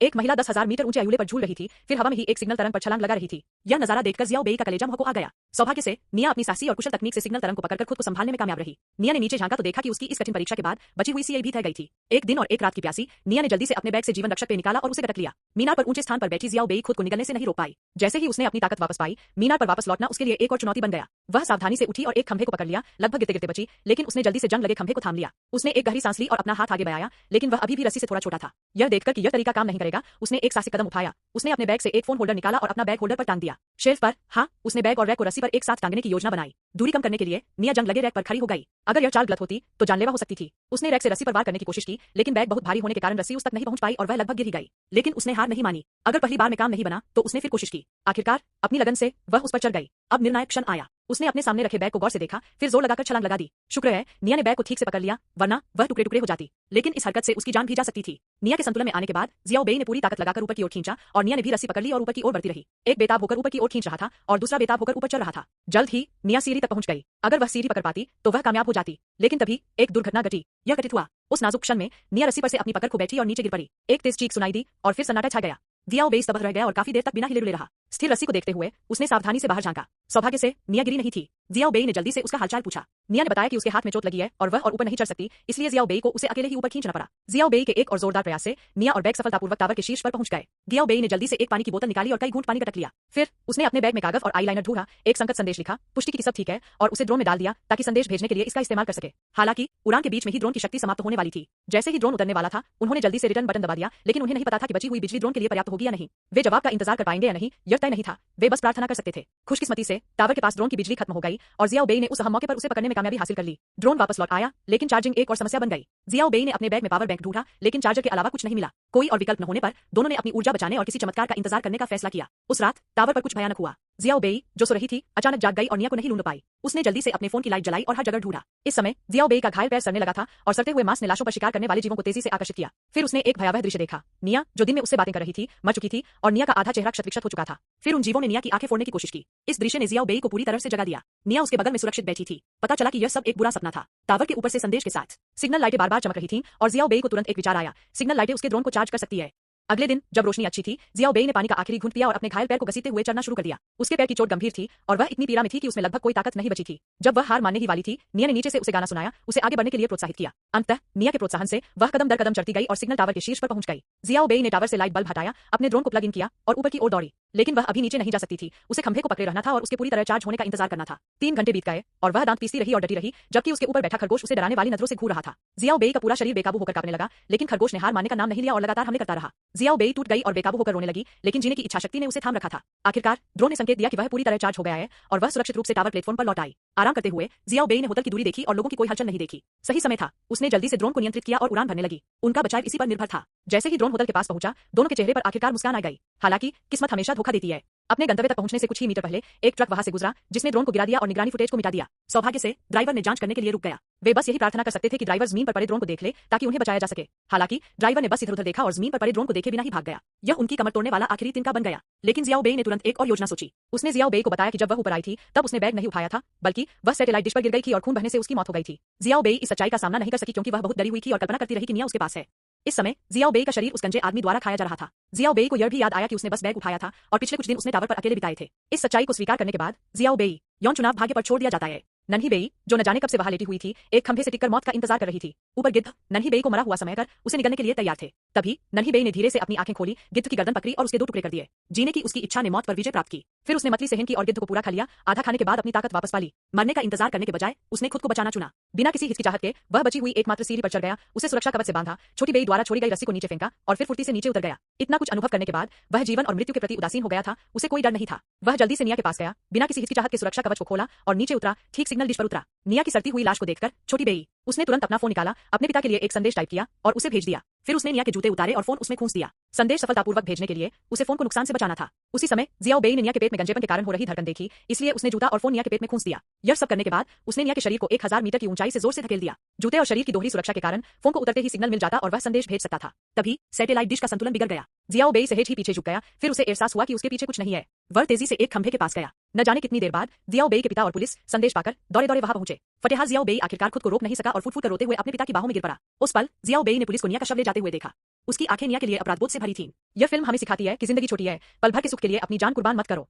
एक महिला 10,000 मीटर ऊंचे अयूले पर झूल रही थी, फिर हवा में ही एक सिग्नल तरंग पर छलांग लगा रही थी। यह नजारा देखकर जियाओ बेई का कलेजा मुंह को आ गया। सौभाग्य से निया अपनी साहसी और कुशल तकनीक से सिग्नल तरंग को पकड़कर खुद को संभालने में कामयाब रही। निया ने नीचे झांका तो देखा कि उसकी इस कठिन परीक्षा के बाद बची हुई सीआई भी थक गई थी। एक दिन और एक रात की प्यासी निया ने जल्दी से अपने बैग से जीवन रक्षक पेन निकाला और उसे गटक लिया। मीनार पर ऊंचे स्थान पर बैठी जियाओ बेई खुद को निगलने से नहीं रोक पाई। जैसे ही उसने अपनी ताकत वापस पाई, मीनार पर वापस लौटना उसके लिए एक और चुनौती बन गया। वह सावधानी से उठी और एक खंभे को पकड़ लिया। लगभग गिरते गिरते बची, लेकिन उसने जल्दी से जंग लगे खंभे को थाम लिया। उसने एक गहरी सांस ली और अपना हाथ आगे बढ़ाया, लेकिन वह अभी भी रस्सी से थोड़ा छोटा था। यह देखकर कि यह तरीका काम नहीं करेगा, उसने एक साहसिक कदम उठाया। उसने अपने बैग से एक फोन होल्डर निकाला और अपना बैग होल्डर पर टांग दिया। शेल्फ पर, हाँ, उसने बैग और रैक को रस्सी पर एक साथ टांगने की योजना बनाई। दूरी कम करने के लिए निया जंग लगे रैक पर खड़ी हो गई। अगर यह चाल गलत होती तो जानलेवा हो सकती थी। उसने रैक से रस्सी पर वार करने की कोशिश की, लेकिन बैग बहुत भारी होने के कारण रस्सी उस तक नहीं पहुंच पाई और वह लगभग गिर ही गई। लेकिन उसने हार नहीं मानी। अगर पहली बार में काम नहीं बना तो उसने फिर कोशिश की। आखिरकार अपनी लगन से वह उस पर चढ़ गई। अब निर्णायक क्षण आया। उसने अपने सामने रखे बैग को गौर से देखा, फिर जोर लगाकर छलांग लगा दी। शुक्र है निया ने बैग को ठीक से पकड़ लिया, वरना वह टुकड़े टुकड़े हो जाती। लेकिन इस हरकत से उसकी जान भी जा सकती थी। निया के संतुलन में आने के बाद जियाओ बेई ने पूरी ताकत लगाकर ऊपर की ओर खींचा और निया ने भी रस्सी पकड़ ली और ऊपर की ओर बढ़ती रही। एक बेताब होकर ऊपर की ओर खींच रहा था और दूसरा बेताब होकर ऊपर चढ़ रहा था। जल्द ही निया सीढ़ी तक पहुंच गई। अगर वह सीढ़ी पकड़ पाती तो वह कामयाब हो जाती, लेकिन तभी एक दुर्घटना घटी। यह घटित हुआ। उस नाजुक क्षण में निया रस्सी पर से अपनी पकड़ खो बैठी और नीचे गिर पड़ी। एक तेज चीख सुनाई दी और फिर सन्नाटा छा गया। जियाओ बेई स्तब्ध रह गया और काफी देर तक बिना हिले डुले रहा। स्थिर रस्सी को देखते हुए उसने सावधानी से बाहर झांका। सौभाग्य से निया गिरी नहीं थी। जियाओ बेई ने जल्दी से उसका हालचाल पूछा। निया ने बताया कि उसके हाथ में चोट लगी है और वह और ऊपर नहीं चढ़ सकती, इसलिए जियाओ बेई को उसे अकेले ही ऊपर खींचना पड़ा। जियाओ बेई के एक और जोरदार प्रयास से निया और बैग सफलतापूर्वक टावर के शीर्ष पर पहुंच गए। जियाओ बेई ने जल्दी से एक पानी की बोतल निकाली और कई घूंट पानी गटक लिया। फिर उसने अपने बैग में कागज और आईलाइनर ढूंढा, एक संकट संदेश लिखा, पुष्टि की कि सब ठीक है और उसे ड्रोन में डाल दिया ताकि संदेश भेजने के लिए इसका इस्तेमाल कर सके। हालांकि उड़ान के बीच में ही ड्रोन की शक्ति समाप्त होने वाली थी। जैसे ही ड्रोन उतरने वाला था, उन्होंने जल्दी से रिटर्न बटन दबा दिया, लेकिन उन्हें नहीं पता था कि बची हुई बिजली ड्रोन के लिए पर्याप्त होगी या नहीं। वे जवाब का इंतजार कर पाएंगे या नहीं, यह तय नहीं था। वे बस प्रार्थना कर सकते थे। खुशकिस्मती से टावर के पास ड्रोन की बिजली खत्म हो गई और जियाओ बेई ने उस अहम मौके पर उसे पकड़ने में कामयाबी हासिल कर ली। ड्रोन वापस लौट आया, लेकिन चार्जिंग एक और समस्या बन गई। जियाओ बेई ने अपने बैग में पावर बैंक ढूंढा, लेकिन चार्जर के अलावा कुछ नहीं मिला। कोई और विकल्प न होने पर दोनों ने अपनी ऊर्जा बचाने और किसी चमत्कार का इंतजार करने का फैसला किया। उस रात टावर पर कुछ भयानक हुआ। जियाओ बेई जो सो रही थी, अचानक जाग गई और निया को नहीं ढूंढ पाई। उसने जल्दी से अपने फोन की लाइट जलाई और हर जगह ढूंढा। इस समय जियाओ बेई का घायल पैर सड़ने लगा था और सड़ते हुए मांस ने लाशों पर शिकार करने वाले जीवों को तेजी से आकर्षित किया। फिर उसने एक भयावह दृश्य देखा। निया जो दिन में उससे बातें कर रही थी, मर चुकी थी और निया का आधा चेहरा क्षत-विक्षत हो चुका था। फिर उन जीवों ने निया की आंखें फोड़ने की कोशिश की। इस दृश्य ने जियाओ बेई को पूरी तरह से जगा दिया। निया उसके बगल में सुरक्षित बैठी थी। पता चला कि यह सब एक बुरा सपना था। टावर के ऊपर से संदेश के साथ सिग्नल लाइटें बार-बार चमक रही थीं और जियाओ बेई को तुरंत एक विचार आया। सिग्नल लाइटें उसके ड्रोन को चार्ज कर सकती है। अगले दिन जब रोशनी अच्छी थी, जियाओ बेई ने पानी का आखिरी घूंट पिया और अपने घायल पैर को घसीटते हुए चलना शुरू कर दिया। उसके पैर की चोट गंभीर थी और वह इतनी पीड़ा में थी कि उसमें लगभग कोई ताकत नहीं बची थी। जब वह हार मानने ही वाली थी, निया ने नीचे से उसे गाना सुनाया, उसे आगे बढ़ने के लिए प्रोत्साहित किया। अंततः निया के प्रोत्साहन से वह कदम दर कदम चढ़ती गई और सिग्नल टावर के शीर्ष पर पहुंच गई। जियाओ बेई ने टावर से लाइट बल्ब हटाया, अपने ड्रोन को प्लग इन किया और ऊपर की ओर दौड़ी। लेकिन वह अभी नीचे नहीं जा सकती थी। उसे खंभे को पकड़े रहना था और उसके पूरी तरह चार्ज होने का इंतजार करना था। 3 घंटे बीत गए और वह दांत पीसती रही और डटी रही, जबकि उसके ऊपर बैठा खरगोश उसे डराने वाली नजरों से घूर रहा था। जियाओ बेई का पूरा शरीर बेकाबू होकर कांपने लगा, लेकिन खरगोश ने हार मानने का नाम नहीं लिया और लगातार हमले करता रहा। जियाओ बेई टूट गई और बेकाबू होकर रोने लगी, लेकिन जीने की इच्छाशक्ति ने उसे थाम रखा था। आखिरकार ड्रोन ने संकेत दिया कि वह पूरी तरह चार्ज हो गया है और वह सुरक्षित रूप से टावर प्लेटफॉर्म पर लौट आई। आराम करते हुए जियाओ बेई ने होटल की दूरी देखी और लोगों की कोई हलचल नहीं देखी। सही समय था। उसने जल्दी से ड्रोन को नियंत्रित किया और उड़ान भरने लगी। उनका बचाव इसी पर निर्भर था। जैसे ही ड्रोन होटल के पास पहुंचा, दोनों के चेहरे पर आखिरकार मुस्कान आ गई। हालांकि किस्मत हमेशा धोखा देती है। अपने गंतव्य तक पहुंचने से कुछ ही मीटर पहले एक ट्रक वहां से गुजरा, जिसने ड्रोन को गिरा दिया और निगरानी फुटेज को मिटा दिया। सौभाग्य से ड्राइवर ने जांच करने के लिए रुक गया। वे बस यही प्रार्थना कर सकते थे कि ड्राइवर जमीन पर पड़े ड्रोन को देख ले ताकि उन्हें बचाया जा सके। हालांकि ड्राइवर ने बस इधर-उधर देखा और जमीन पर पड़े ड्रोन को देखे बिना ही भाग गया। यह उनकी कमर तोड़ने वाला आखिरी तिनका बन गया। लेकिन जियाओ बेई ने तुरंत एक और योजना सोची। उसने जियाओ बेई को बताया कि जब वह ऊपर आई थी, तब उसने बैग नहीं उठाया था, बल्कि वह सैटेलाइट डिश पर गिर गई थी और खून बहने से उसकी मौत हो गई थी। जियाओ बेई इस सच्चाई का सामना नहीं कर सकी क्योंकि वह बहुत डरी हुई थी और कल्पना करती रही कि निया उसके पास है। इस समय जियाओ बेई का शरीर उस गंजे आदमी द्वारा खाया जा रहा था। जियाओ बेई को यह भी याद आया कि उसने बस बैग उठाया था और पिछले कुछ दिन उसने टावर पर अकेले बिताए थे। इस सच्चाई को स्वीकार करने के बाद जियाओ बेई यौन चुनाव भाग्य पर छोड़ दिया जाता है। नन्ही बेई जो न जाने कब से वहां लेटी हुई थी, एक खंभे से टिककर मौत का इंतजार कर रही थी। ऊपर गिद्ध नन्ही बेई को मरा हुआ समय कर उसे निगलने के लिए तैयार थे। तभी नन्ही बेई ने धीरे से अपनी आंखें खोली, गिद्ध की गर्दन पकड़ी और उसके 2 टुकड़े कर दिए। जीने की उसकी इच्छा ने मौत पर विजय प्राप्त की। फिर उसने मतली सहन की और गिद्ध को पूरा खा लिया। आधा खाने के बाद अपनी ताकत वापस पा ली। मरने का इंतजार करने के बजाय उसने खुद को बचाना चुना। बिना किसी हिचकिचाहट के वह बची हुई एकमात्र सीढ़ी पर चढ़ गया। उसे सुरक्षा कवच से बांधा, छोटी बेई द्वारा छोड़ी गई रस्सी को नीचे फेंका और फिर फुर्ती से नीचे उतर गया। इतना कुछ अनुभव करने के बाद वह जीवन और मृत्यु के प्रति उदासीन हो गया था। उसे कोई डर नहीं था। वह जल्दी से निया के पास गया, बिना किसी हिचकिचाहट के सुरक्षा कवच को खोला और नीचे उतरा। ठीक सिग्नल डिश पर उतरा। निया की सड़ती हुई लाश को देखकर छोटी बेई उसने तुरंत अपना फोन निकाला, अपने पिता के लिए एक संदेश टाइप किया और उसे भेज दिया। फिर उसने निया के जूते उतारे और फोन उसमें खूंस दिया। संदेश सफलतापूर्वक भेजने के लिए उसे फोन को नुकसान से बचाना था। उसी समय जियाओ बेई ने निया के पेट में गंजेपन के कारण हो रही धड़कन देखी, इसलिए उसने जूता और फोन निया के पेट में खूंस दिया। यह सब करने के बाद उसने निया के शरीर को 1000 मीटर की ऊंचाई से जोर से धकेल दिया। जूते और शरीर की दोहरी सुरक्षा के कारण फोन को उतरते ही सिग्नल मिल जाता और वह संदेश भेज सकता था। तभी सैटेलाइट डिश का संतुलन बिगड़ गया। जियाओ बेई सहज ही पीछे झुक गया। फिर उसे एहसास हुआ कि उसके पीछे कुछ नहीं है। वह तेजी से एक खंभे के पास गया। न जाने कितनी देर बाद जियाओ बेई के पिता और पुलिस संदेश पाकर दौड़े-दौड़े वहां पहुंचे। फटेहाल जियाओ बेई आखिरकार खुद को रोक नहीं सका और फुट-फुट कर रोते हुए अपने पिता की बाहों में गिर पड़ा। उस पल जियाओ बेई ने पुलिस को निया का शव ले जाते हुए देखा। उसकी आंखें निया के लिए अपराधबोध से भरी थीं। यह फिल्म हमें सिखाती है कि जिंदगी छोटी है, पल भर के सुख के लिए अपनी जान कुर्बान मत करो।